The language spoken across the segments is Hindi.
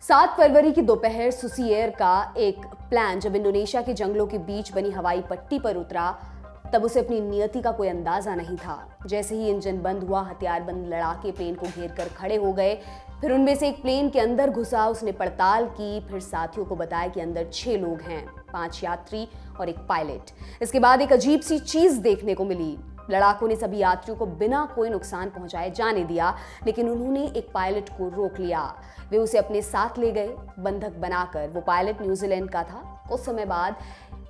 7 फरवरी की दोपहर सुसी एयर का एक प्लान जब इंडोनेशिया के जंगलों के बीच बनी हवाई पट्टी पर उतरा, तब उसे अपनी नियति का कोई अंदाजा नहीं था। जैसे ही इंजन बंद हुआ, हथियारबंद लड़ाके प्लेन को घेर कर खड़े हो गए। फिर उनमें से एक प्लेन के अंदर घुसा, उसने पड़ताल की, फिर साथियों को बताया कि अंदर 6 लोग हैं, 5 यात्री और एक पायलट। इसके बाद एक अजीब सी चीज देखने को मिली। लड़ाकों ने सभी यात्रियों को बिना कोई नुकसान पहुंचाए जाने दिया, लेकिन उन्होंने एक पायलट को रोक लिया। वे उसे अपने साथ ले गए बंधक बनाकर। वो पायलट न्यूजीलैंड का था। कुछ समय बाद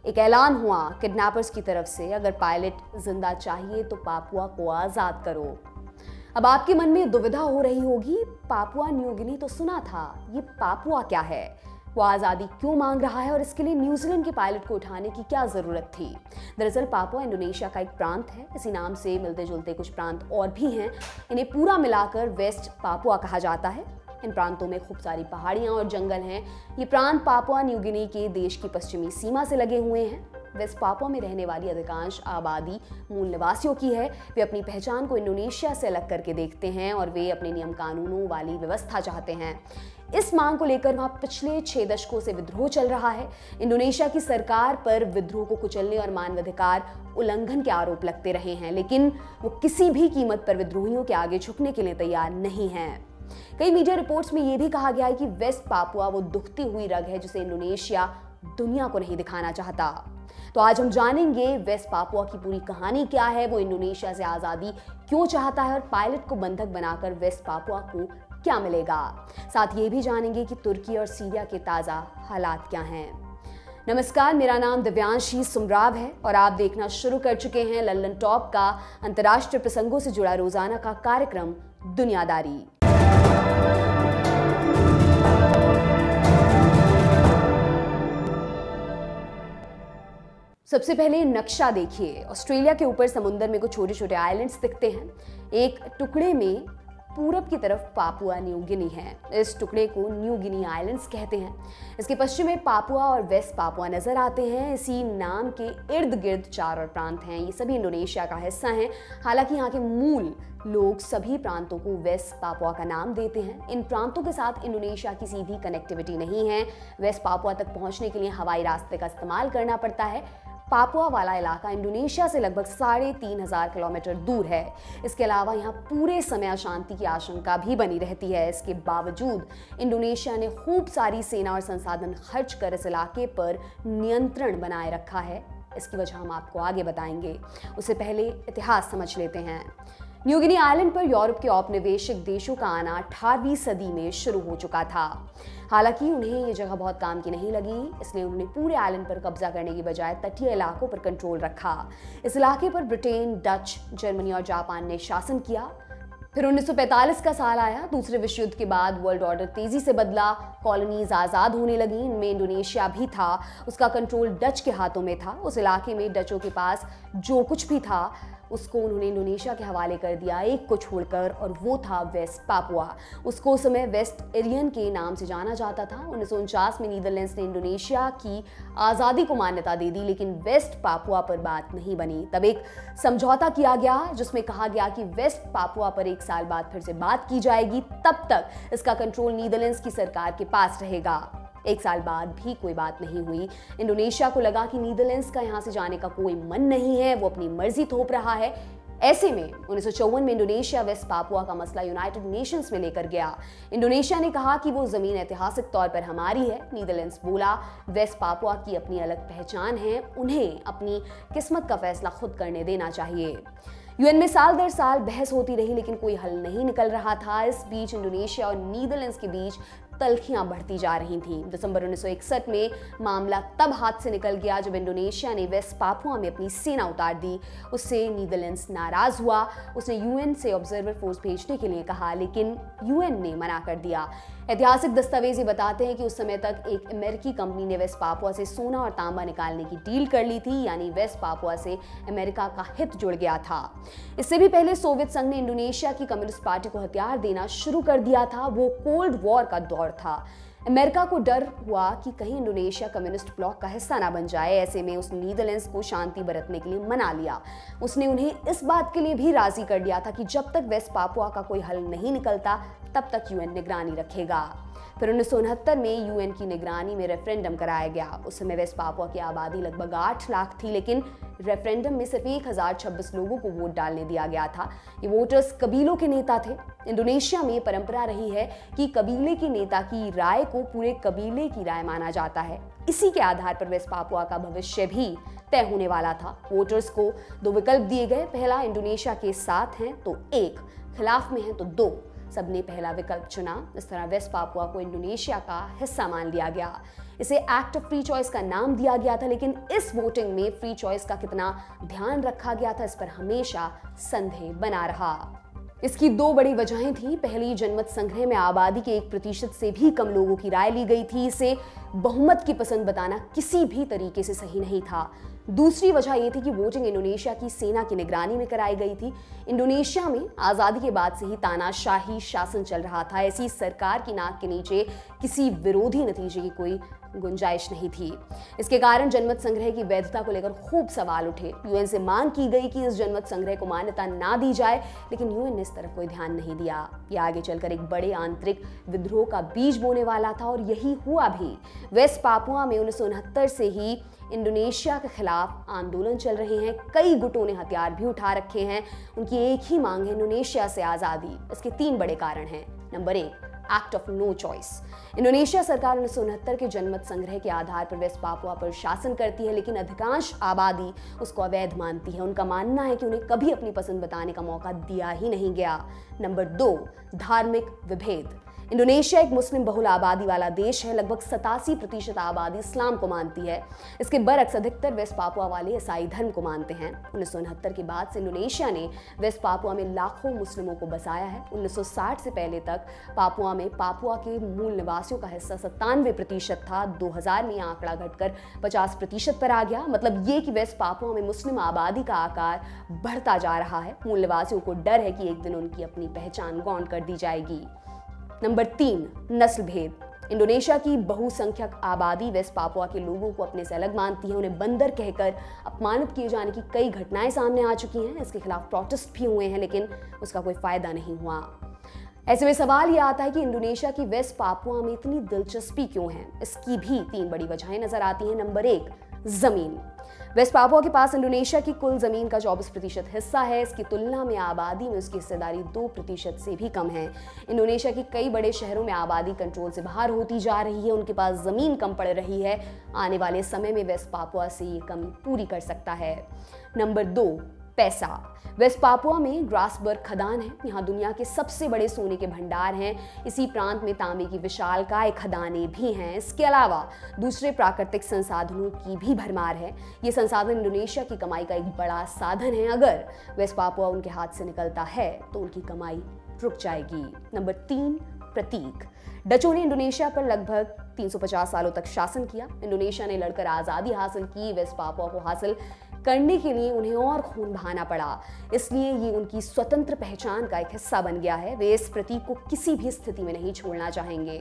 एक ऐलान हुआ किडनैपर्स की तरफ से, अगर पायलट जिंदा चाहिए तो पापुआ को आजाद करो। अब आपके मन में दुविधा हो रही होगी, पापुआ न्यू गिनी तो सुना था, ये पापुआ क्या है? वो आज़ादी क्यों मांग रहा है और इसके लिए न्यूजीलैंड के पायलट को उठाने की क्या जरूरत थी? दरअसल पापुआ इंडोनेशिया का एक प्रांत है। इसी नाम से मिलते जुलते कुछ प्रांत और भी हैं। इन्हें पूरा मिलाकर वेस्ट पापुआ कहा जाता है। इन प्रांतों में खूब सारी पहाड़ियां और जंगल हैं। ये प्रांत पापुआ न्यू गिनी के देश की पश्चिमी सीमा से लगे हुए हैं। वेस्ट पापुआ में रहने वाली अधिकांश आबादी मूल निवासियों की है। वे अपनी पहचान को इंडोनेशिया से अलग करके देखते हैं और वे अपने नियम कानूनों वाली व्यवस्था चाहते हैं। इस मांग को लेकर वहां पिछले 6 दशकों से विद्रोह चल रहा है। इंडोनेशिया की सरकार पर विद्रोह को कुचलने और मानवाधिकार उल्लंघन के आरोप लगते रहे हैं, लेकिन वो किसी भी कीमत पर विद्रोहियों के आगे झुकने के लिए तैयार नहीं है। कई मीडिया रिपोर्ट्स में यह भी कहा गया है कि वेस्ट पापुआ वो दुखती हुई रग है जिसे इंडोनेशिया दुनिया को नहीं दिखाना चाहता। तो आज हम जानेंगे वेस्ट पापुआ की पूरी कहानी क्या है, वो इंडोनेशिया से आजादी क्यों चाहता है और पायलट को बंधक बनाकर वेस्ट पापुआ को क्या मिलेगा। साथ ये भी जानेंगे कि तुर्की और सीरिया के ताजा हालात क्या हैं। नमस्कार, मेरा नाम दिव्यांशी सुमराव है और आप देखना शुरू कर चुके हैं लल्लन टॉप का अंतर्राष्ट्रीय प्रसंगों से जुड़ा रोजाना का कार्यक्रम दुनियादारी। सबसे पहले नक्शा देखिए। ऑस्ट्रेलिया के ऊपर समुद्र में कुछ छोटे छोटे आइलैंड्स दिखते हैं। एक टुकड़े में पूरब की तरफ पापुआ न्यू गिनी है। इस टुकड़े को न्यू गिनी आइलैंड्स कहते हैं। इसके पश्चिम में पापुआ और वेस्ट पापुआ नजर आते हैं। इसी नाम के इर्द गिर्द 4 और प्रांत हैं। ये सभी इंडोनेशिया का हिस्सा हैं। हालांकि यहाँ के मूल लोग सभी प्रांतों को वेस्ट पापुआ का नाम देते हैं। इन प्रांतों के साथ इंडोनेशिया की सीधी कनेक्टिविटी नहीं है। वेस्ट पापुआ तक पहुंचने के लिए हवाई रास्ते का इस्तेमाल करना पड़ता है। पापुआ वाला इलाका इंडोनेशिया से लगभग 3500 किलोमीटर दूर है। इसके अलावा यहाँ पूरे समय अशांति की आशंका भी बनी रहती है। इसके बावजूद इंडोनेशिया ने खूब सारी सेना और संसाधन खर्च कर इस इलाके पर नियंत्रण बनाए रखा है। इसकी वजह हम आपको आगे बताएंगे। उससे पहले इतिहास समझ लेते हैं। न्यू गिनी आइलैंड पर यूरोप के औपनिवेशिक देशों का आना 18वीं सदी में शुरू हो चुका था। हालांकि उन्हें ये जगह बहुत काम की नहीं लगी, इसलिए उन्होंने पूरे आइलैंड पर कब्जा करने की बजाय तटीय इलाकों पर कंट्रोल रखा। इस इलाके पर ब्रिटेन, डच, जर्मनी और जापान ने शासन किया। फिर 1945 का साल आया। दूसरे विश्व युद्ध के बाद वर्ल्ड ऑर्डर तेजी से बदला। कॉलोनीज आज़ाद होने लगी। इनमें इंडोनेशिया भी था। उसका कंट्रोल डच के हाथों में था। उस इलाके में डचों के पास जो कुछ भी था उसको उन्होंने इंडोनेशिया के हवाले कर दिया, एक को छोड़कर, और वो था वेस्ट पापुआ। उसको उस समय वेस्ट एरियन के नाम से जाना जाता था। 1949 में नीदरलैंड्स ने इंडोनेशिया की आज़ादी को मान्यता दे दी, लेकिन वेस्ट पापुआ पर बात नहीं बनी। तब एक समझौता किया गया जिसमें कहा गया कि वेस्ट पापुआ पर 1 साल बाद फिर से बात की जाएगी। तब तक इसका कंट्रोल नीदरलैंड्स की सरकार के पास रहेगा। 1 साल बाद भी कोई बात नहीं हुई। इंडोनेशिया को लगा कि नीदरलैंड्स का यहाँ से जाने का कोई मन नहीं है, वो अपनी मर्जी थोप रहा है। ऐसे में 1954 में इंडोनेशिया वेस्ट पापुआ का मसला यूनाइटेड नेशंस में लेकर गया। इंडोनेशिया ने कहा कि वो जमीन ऐतिहासिक तौर पर हमारी है। नीदरलैंड्स बोला वेस्ट पापुआ की अपनी अलग पहचान है, उन्हें अपनी किस्मत का फैसला खुद करने देना चाहिए। यूएन में साल दर साल बहस होती रही, लेकिन कोई हल नहीं निकल रहा था। इस बीच इंडोनेशिया और नीदरलैंड्स के बीच तल्खियां बढ़ती जा रही थीं। दिसंबर 1961 में मामला तब हाथ से निकल गया जब इंडोनेशिया ने वेस्ट पापुआ में अपनी सेना उतार दी। उससे नीदरलैंड्स नाराज हुआ। उसने यूएन से ऑब्जर्वर फोर्स भेजने के लिए कहा, लेकिन यूएन ने मना कर दिया। ऐतिहासिक दस्तावेज बताते हैं कि उस समय तक एक अमेरिकी कंपनी ने वेस्ट पापुआ से सोना और तांबा निकालने की डील कर ली थी, यानी वेस्ट पापुआ से अमेरिका का हित जुड़ गया था। इससे भी पहले सोवियत संघ ने इंडोनेशिया की कम्युनिस्ट पार्टी को हथियार देना शुरू कर दिया था। वो कोल्ड वॉर का दौर था। अमेरिका को डर हुआ कि कहीं इंडोनेशिया कम्युनिस्ट ब्लॉक का हिस्सा ना बन जाए। ऐसे में उसने नीदरलैंड्स को शांति बरतने के लिए मना लिया। उसने उन्हें इस बात के लिए भी राजी कर दिया था कि जब तक वेस्ट पापुआ का कोई हल नहीं निकलता तब तक यूएन निगरानी रखेगा। फिर 1969 में यूएन की निगरानी में रेफरेंडम कराया गया। उस समय वेस्ट पापुआ की आबादी लगभग 8 लाख थी, लेकिन रेफरेंडम में सिर्फ 1026 लोगों को वोट डालने दिया गया था। ये वोटर्स कबीलों के नेता थे। इंडोनेशिया में परंपरा रही है कि कबीले के नेता की राय को पूरे कबीले की राय माना जाता है। इसी के आधार पर वेस्ट पापुआ का भविष्य भी तय होने वाला था। वोटर्स को 2 विकल्प दिए गए, पहला इंडोनेशिया के साथ हैं तो 1, खिलाफ में है तो 2। सबने पहला विकल्प चुना। इस तरह वेस्ट पापुआ को इंडोनेशिया का हिस्सा मान लिया गया। इसे एक्ट ऑफ फ्री चॉइस का नाम दिया गया था, लेकिन इस वोटिंग में फ्री चॉइस का कितना ध्यान रखा गया था, इस पर हमेशा संदेह बना रहा। इसकी 2 बड़ी वजहें थी। पहली, जनमत संग्रह में आबादी के 1% से भी कम लोगों की राय ली गई थी। इसे बहुमत की पसंद बताना किसी भी तरीके से सही नहीं था। दूसरी वजह यह थी कि वोटिंग इंडोनेशिया की सेना की निगरानी में कराई गई थी। इंडोनेशिया में आज़ादी के बाद से ही तानाशाही शासन चल रहा था। ऐसी सरकार की नाक के नीचे किसी विरोधी नतीजे की कोई गुंजाइश नहीं थी। इसके कारण जनमत संग्रह की वैधता को लेकर खूब सवाल उठे। यूएन से मांग की गई कि इस जनमत संग्रह को मान्यता ना दी जाए, लेकिन यूएन ने इस तरफ कोई ध्यान नहीं दिया। यह आगे चलकर एक बड़े आंतरिक विद्रोह का बीज बोने वाला था, और यही हुआ भी। वेस्ट पापुआ में 1969 से ही इंडोनेशिया के खिलाफ आंदोलन चल रहे हैं। कई गुटों ने हथियार भी उठा रखे हैं। उनकी एक ही मांग है, इंडोनेशिया से आज़ादी। इसके 3 बड़े कारण हैं। Number 1, act of no choice. Indonesia सरकार 1969 के जनमत संग्रह के आधार पर वेस्ट पापुआ पर शासन करती है, लेकिन अधिकांश आबादी उसको अवैध मानती है। उनका मानना है कि उन्हें कभी अपनी पसंद बताने का मौका दिया ही नहीं गया। नंबर 2, धार्मिक विभेद। इंडोनेशिया एक मुस्लिम बहुल आबादी वाला देश है। लगभग 87% आबादी इस्लाम को मानती है। इसके बरक्स अधिकतर वेस्ट पापुआ वाले ईसाई धर्म को मानते हैं। 1969 के बाद से इंडोनेशिया ने वेस्ट पापुआ में लाखों मुस्लिमों को बसाया है। 1960 से पहले तक पापुआ में पापुआ के मूल निवासियों का हिस्सा 97% था। 2000 में आंकड़ा घटकर 50% पर आ गया। मतलब ये कि वेस्ट पापुआ में मुस्लिम आबादी का आकार बढ़ता जा रहा है। मूल निवासियों को डर है कि एक दिन उनकी अपनी पहचान गौण कर दी जाएगी। नंबर 3, नस्ल भेद। इंडोनेशिया की बहुसंख्यक आबादी वेस्ट पापुआ के लोगों को अपने से अलग मानती है। उन्हें बंदर कहकर अपमानित किए जाने की कई घटनाएं सामने आ चुकी हैं। इसके खिलाफ प्रोटेस्ट भी हुए हैं, लेकिन उसका कोई फायदा नहीं हुआ। ऐसे में सवाल यह आता है कि इंडोनेशिया की वेस्ट पापुआ में इतनी दिलचस्पी क्यों है। इसकी भी 3 बड़ी वजहें नजर आती हैं। नंबर 1, जमीन। वेस्ट पापुआ के पास इंडोनेशिया की कुल जमीन का 24% हिस्सा है। इसकी तुलना में आबादी में उसकी हिस्सेदारी 2% से भी कम है। इंडोनेशिया के कई बड़े शहरों में आबादी कंट्रोल से बाहर होती जा रही है। उनके पास जमीन कम पड़ रही है। आने वाले समय में वेस्ट पापुआ से ये कमी पूरी कर सकता है। नंबर 2, पैसा। वेस्ट पापुआ में ग्रासबर्ग खदान है। यहाँ दुनिया के सबसे बड़े सोने के भंडार हैं। इसी प्रांत में तांबे की विशालकाय खदानें भी हैं। इसके अलावा दूसरे प्राकृतिक संसाधनों की भी भरमार है। ये संसाधन इंडोनेशिया की कमाई का एक बड़ा साधन है। अगर वेस्ट पापुआ उनके हाथ से निकलता है तो उनकी कमाई रुक जाएगी। नंबर 3, प्रतीक। डचों ने इंडोनेशिया पर लगभग 350 सालों तक शासन किया। इंडोनेशिया ने लड़कर आज़ादी हासिल की। वेस्ट पापुआ को हासिल करने के लिए उन्हें और खून बहाना पड़ा, इसलिए ये उनकी स्वतंत्र पहचान का एक हिस्सा बन गया है। वे इस प्रतीक को किसी भी स्थिति में नहीं छोड़ना चाहेंगे।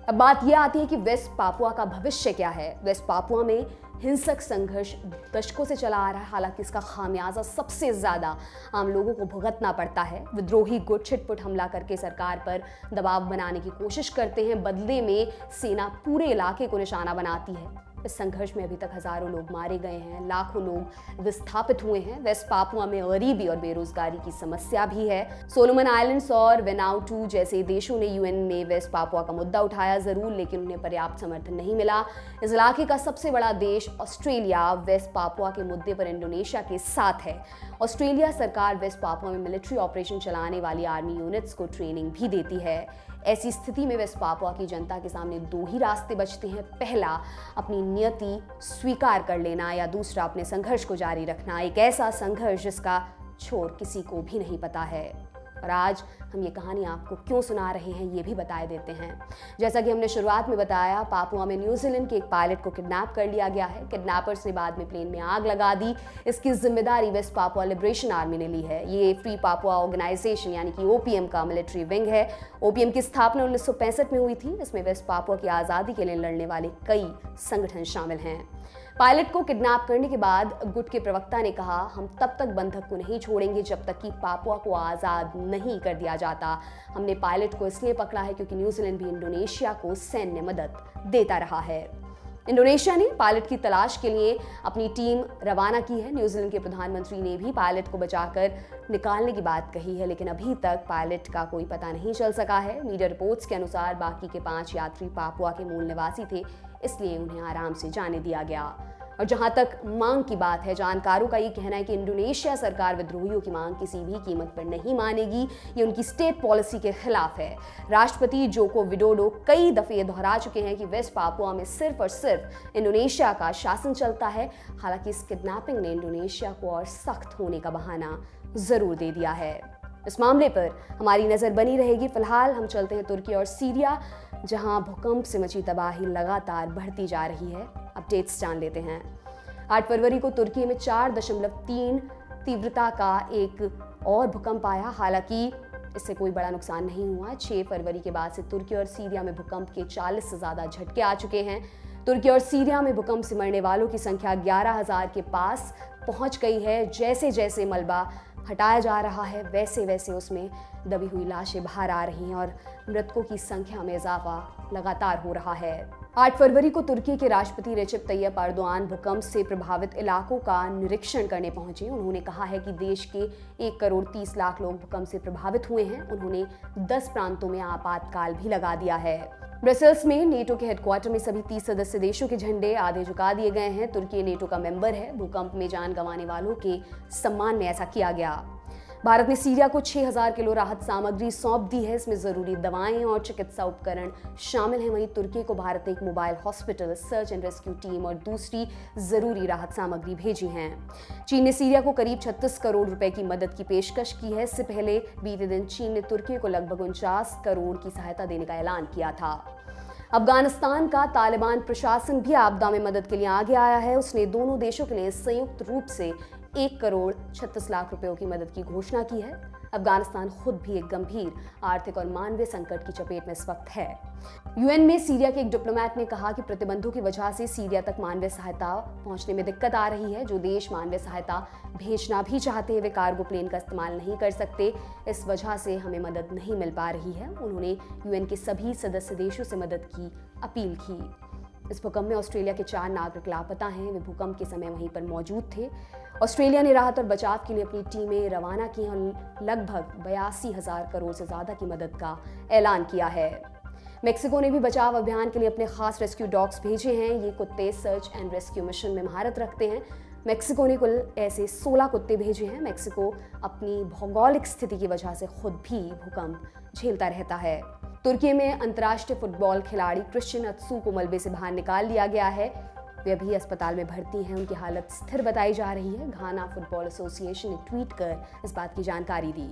अब बात यह आती है कि वेस्ट पापुआ का भविष्य क्या है। वेस्ट पापुआ में हिंसक संघर्ष दशकों से चला आ रहा है। हालांकि इसका खामियाजा सबसे ज्यादा आम लोगों को भुगतना पड़ता है। विद्रोही गुट छिटपुट हमला करके सरकार पर दबाव बनाने की कोशिश करते हैं। बदले में सेना पूरे इलाके को निशाना बनाती है। इस संघर्ष में अभी तक हजारों लोग मारे गए हैं, लाखों लोग विस्थापित हुए हैं। वेस्ट पापुआ में गरीबी और बेरोजगारी की समस्या भी है। सोलोमन आइलैंड्स और वेनाउटू जैसे देशों ने यूएन में वेस्ट पापुआ का मुद्दा उठाया जरूर, लेकिन उन्हें पर्याप्त समर्थन नहीं मिला। इस इलाके का सबसे बड़ा देश ऑस्ट्रेलिया वेस्ट पापुआ के मुद्दे पर इंडोनेशिया के साथ है। ऑस्ट्रेलिया सरकार वेस्ट पापुआ में मिलिट्री ऑपरेशन चलाने वाली आर्मी यूनिट्स को ट्रेनिंग भी देती है। ऐसी स्थिति में वेस्ट पापुआ की जनता के सामने 2 ही रास्ते बचते हैं। पहला, अपनी नियति स्वीकार कर लेना, या दूसरा, अपने संघर्ष को जारी रखना। एक ऐसा संघर्ष जिसका छोर किसी को भी नहीं पता है। और आज हम ये कहानी आपको क्यों सुना रहे हैं ये भी बता देते हैं। जैसा कि हमने शुरुआत में बताया, पापुआ में न्यूजीलैंड के एक पायलट को किडनैप कर लिया गया है। किडनैपर्स ने बाद में प्लेन में आग लगा दी। इसकी जिम्मेदारी वेस्ट पापुआ लिबरेशन आर्मी ने ली है। ये फ्री पापुआ ऑर्गेनाइजेशन यानी कि ओपीएम का मिलिट्री विंग है। ओपीएम की स्थापना 1965 में हुई थी। इसमें वेस्ट पापुआ की आज़ादी के लिए लड़ने वाले कई संगठन शामिल हैं। पायलट को किडनैप करने के बाद गुट के प्रवक्ता ने कहा, हम तब तक बंधक को नहीं छोड़ेंगे जब तक कि पापुआ को आज़ाद नहीं कर दिया जाता। हमने पायलट को इसलिए पकड़ा है क्योंकि न्यूजीलैंड भी इंडोनेशिया को सैन्य मदद देता रहा है। इंडोनेशिया ने पायलट की तलाश के लिए अपनी टीम रवाना की है। न्यूजीलैंड के प्रधानमंत्री ने भी पायलट को बचाकर निकालने की बात कही है, लेकिन अभी तक पायलट का कोई पता नहीं चल सका है। मीडिया रिपोर्ट्स के अनुसार बाकी के 5 यात्री पापुआ के मूल निवासी थे, इसलिए उन्हें आराम से जाने दिया गया। और जहां तक मांग की बात है, जानकारों का ये कहना है कि इंडोनेशिया सरकार विद्रोहियों की मांग किसी भी कीमत पर नहीं मानेगी। ये उनकी स्टेट पॉलिसी के खिलाफ है। राष्ट्रपति जोको विडोडो कई दफे दोहरा चुके हैं कि वेस्ट पापुआ में सिर्फ और सिर्फ इंडोनेशिया का शासन चलता है। हालांकि इस किडनैपिंग ने इंडोनेशिया को और सख्त होने का बहाना जरूर दे दिया है। इस मामले पर हमारी नजर बनी रहेगी। फिलहाल हम चलते हैं तुर्की और सीरिया, जहां भूकंप से मची तबाही लगातार बढ़ती जा रही है। अपडेट्स जान लेते हैं। 8 फरवरी को तुर्की में 4.3 तीव्रता का एक और भूकंप आया। हालांकि इससे कोई बड़ा नुकसान नहीं हुआ। 6 फरवरी के बाद से तुर्की और सीरिया में भूकंप के 40 से ज्यादा झटके आ चुके हैं। तुर्की और सीरिया में भूकंप से मरने वालों की संख्या 11,000 के पास पहुंच गई है। जैसे जैसे मलबा हटाया जा रहा है, वैसे वैसे उसमें दबी हुई लाशें बाहर आ रही हैं और मृतकों की संख्या में इजाफा लगातार हो रहा है। 8 फरवरी को तुर्की के राष्ट्रपति रेसिप तैयप एर्दोआन भूकंप से प्रभावित इलाकों का निरीक्षण करने पहुंचे। उन्होंने कहा है कि देश के 1 करोड़ 30 लाख लोग भूकंप से प्रभावित हुए हैं। उन्होंने 10 प्रांतों में आपातकाल भी लगा दिया है। ब्रसेल्स में नेटो के हेडक्वार्टर में सभी 30 सदस्य देशों के झंडे आधे झुका दिए गए हैं। तुर्की नेटो का मेंबर है। भूकंप में जान गंवाने वालों के सम्मान में ऐसा किया गया। भारत ने सीरिया को 6000 किलो राहत सामग्री सौंप दी है। इसमें जरूरी दवाएं और चिकित्सा उपकरण शामिल हैं। वहीं तुर्की को भारत ने एक mobile hospital, search and rescue team और दूसरी जरूरी राहत सामग्री भेजी हैं। चीन ने सीरिया को करीब 36 करोड़ रुपए की मदद की पेशकश की है। इससे पहले बीते दिन चीन ने तुर्की को लगभग 49 करोड़ की सहायता देने का ऐलान किया था। अफगानिस्तान का तालिबान प्रशासन भी आपदा में मदद के लिए आगे आया है। उसने दोनों देशों के लिए संयुक्त रूप से 1 करोड़ 36 लाख रुपयों की मदद की घोषणा की है। अफगानिस्तान खुद भी एक गंभीर आर्थिक और मानवीय संकट की चपेट में इस वक्त है। यूएन में सीरिया के एक डिप्लोमेट ने कहा कि प्रतिबंधों की वजह से सीरिया तक मानवीय सहायता पहुंचने में दिक्कत आ रही है। जो देश मानवीय सहायता भेजना भी चाहते हैं, वे कार्गो प्लेन का इस्तेमाल नहीं कर सकते। इस वजह से हमें मदद नहीं मिल पा रही है। उन्होंने यूएन के सभी सदस्य देशों से मदद की अपील की। इस भूकंप में ऑस्ट्रेलिया के 4 नागरिक लापता हैं। वे भूकंप के समय वहीं पर मौजूद थे। ऑस्ट्रेलिया ने राहत और बचाव के लिए अपनी टीमें रवाना की और लगभग 82,000 करोड़ से ज्यादा की मदद का ऐलान किया है। मेक्सिको ने भी बचाव अभियान के लिए अपने खास रेस्क्यू डॉग्स भेजे हैं। ये कुत्ते सर्च एंड रेस्क्यू मिशन में महारत रखते हैं। मेक्सिको ने कुल ऐसे 16 कुत्ते भेजे हैं। मेक्सिको अपनी भौगोलिक स्थिति की वजह से खुद भी भूकंप झेलता रहता है। तुर्की में अंतर्राष्ट्रीय फुटबॉल खिलाड़ी क्रिश्चियन अत्सू को मलबे से बाहर निकाल लिया गया है। वे अभी अस्पताल में भर्ती हैं। उनकी हालत स्थिर बताई जा रही है। घाना फुटबॉल एसोसिएशन ने ट्वीट कर इस बात की जानकारी दी।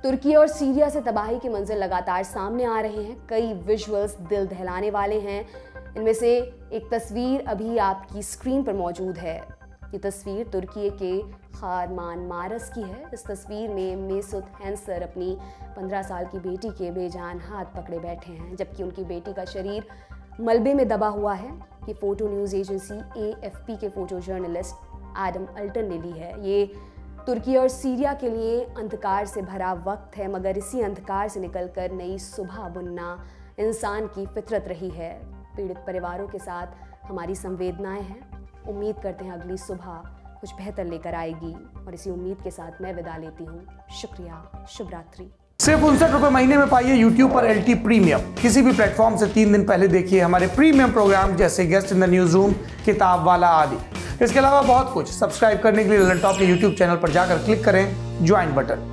तुर्की और सीरिया से तबाही के मंजर लगातार सामने आ रहे हैं। कई विजुअल्स दिल दहलाने वाले हैं। इनमें से एक तस्वीर अभी आपकी स्क्रीन पर मौजूद है। ये तस्वीर तुर्की के खारमान मारस की है। इस तस्वीर में मेसुत हैंसर अपनी 15 साल की बेटी के बेजान हाथ पकड़े बैठे हैं, जबकि उनकी बेटी का शरीर मलबे में दबा हुआ है। ये फोटो न्यूज़ एजेंसी AFP के फोटो जर्नलिस्ट एडम अल्टन ने ली है। ये तुर्की और सीरिया के लिए अंधकार से भरा वक्त है, मगर इसी अंधकार से निकलकर नई सुबह बुनना इंसान की फितरत रही है। पीड़ित परिवारों के साथ हमारी संवेदनाएं हैं। उम्मीद करते हैं अगली सुबह कुछ बेहतर लेकर आएगी, और इसी उम्मीद के साथ मैं विदा लेती हूँ। शुक्रिया, शुभ रात्रि। सिर्फ 59 रुपए महीने में पाइए YouTube पर LT प्रीमियम। किसी भी प्लेटफॉर्म से 3 दिन पहले देखिए हमारे प्रीमियम प्रोग्राम जैसे guest in the news room, किताब वाला आदि। इसके अलावा बहुत कुछ। सब्सक्राइब करने के लिए ललन टॉप के YouTube चैनल पर जाकर क्लिक करें ज्वाइन बटन।